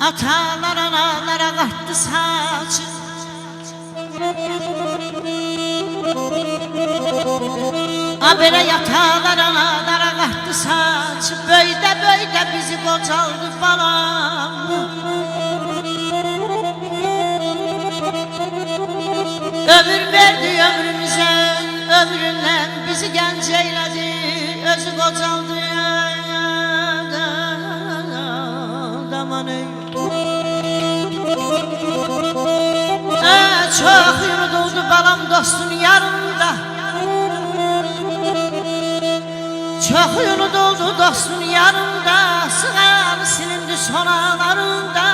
Atalar analara qattı saçı, belə yatalar analara qattı saçı, böydə böydə bizi qocaldı balam. Ömür verdi ömrümüzə, ömründən bizi gənc eylədi, özü qocaldı daman ey. Çox yunuduldu balam dostun yanında, çok yunuduldu dostun yanında, sığal silindi son ağlarında.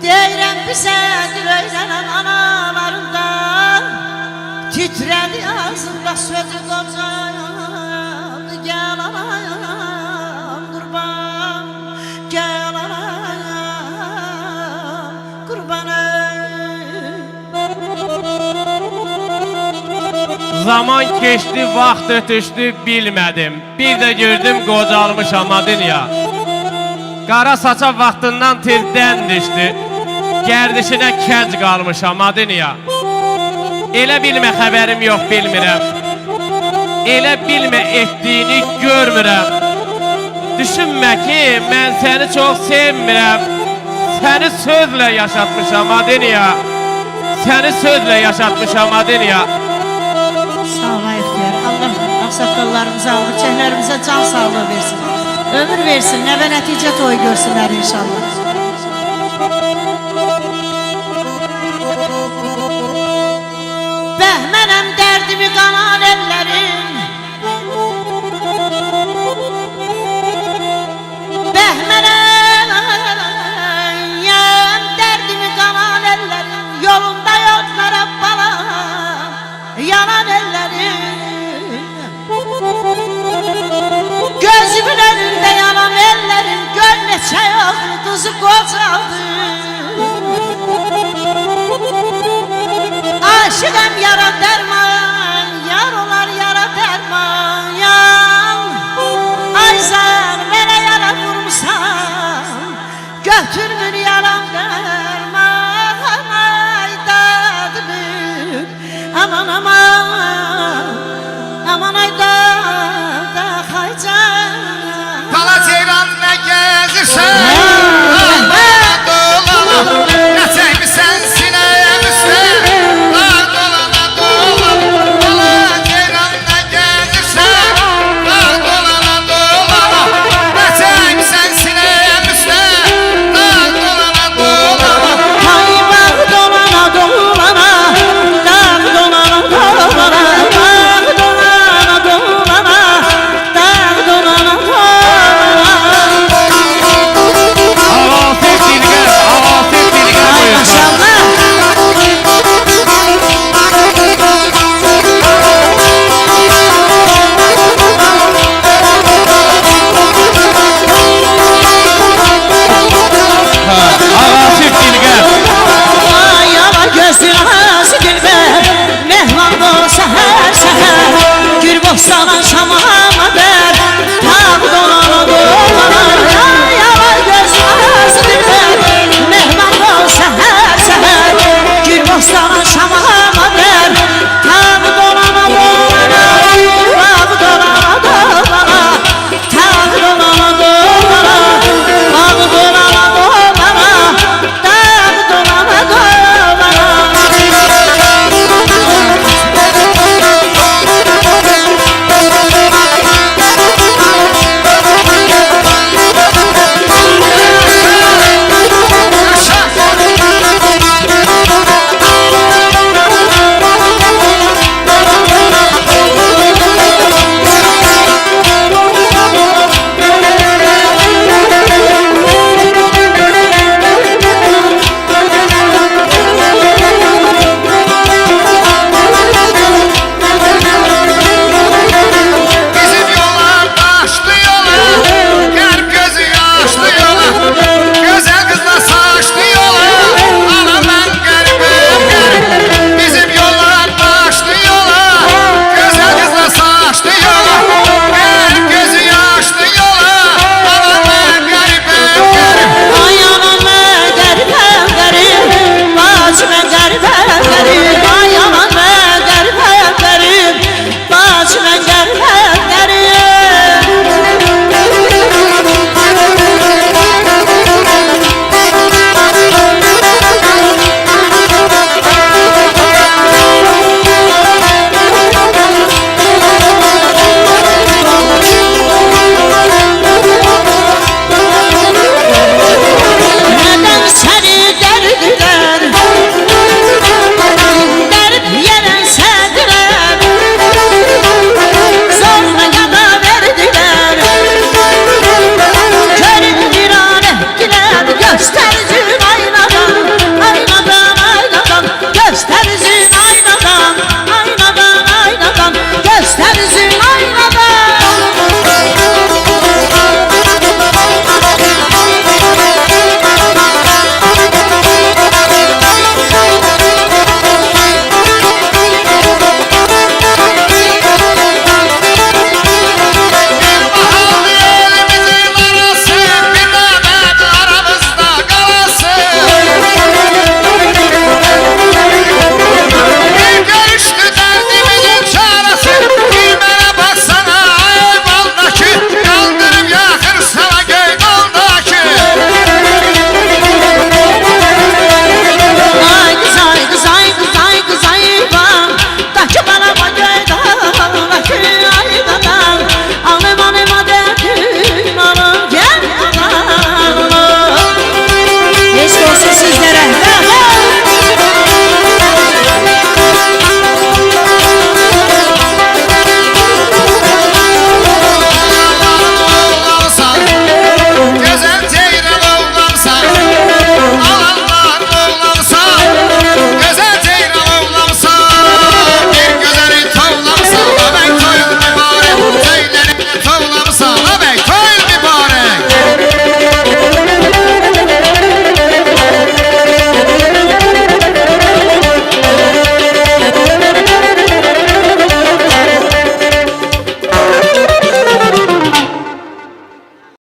Deyirəm bizə dil öyrənən analarından, titrədi ağzında sözü qocaldı. Gəl anam qurban, gəl anam qurban ey. Zaman keçdi, vaxt ötüşdü, bilmədim. Bir də gördüm qocalmışam adın-ya. Qara saça vaxtından tirdən düşdü, gərdişinə kənc qalmışam adın-ya. Elə bilmə xəbərim yox bilmirəm, elə bilmə etdiyini görmürəm. Düşünmə ki, mən səni çox sevmirəm, səni sözlə yaşatmışam adın-ya. Səni sözlə yaşatmışam adın-ya. Sağ ol ihtiyar. Allah ağsaqqallarımıza, alçəklərimizə can sağlığı versin. Ömür versin, nəvə nəticə toy görsünlər inşallah. Bəhmənəm dərdimi qanan ellərim, bəhmənəm dərdimi qanan ellərim, yolunda yollara balam, yanan ellərim. Gözümün önünde yanan ellerim, gör neçə yoxlu kızı qocaldı. Aşıqam yara dərman, yar olar yara dərman, yan. Ay zar, mənə yara vurmuşsan, götür münü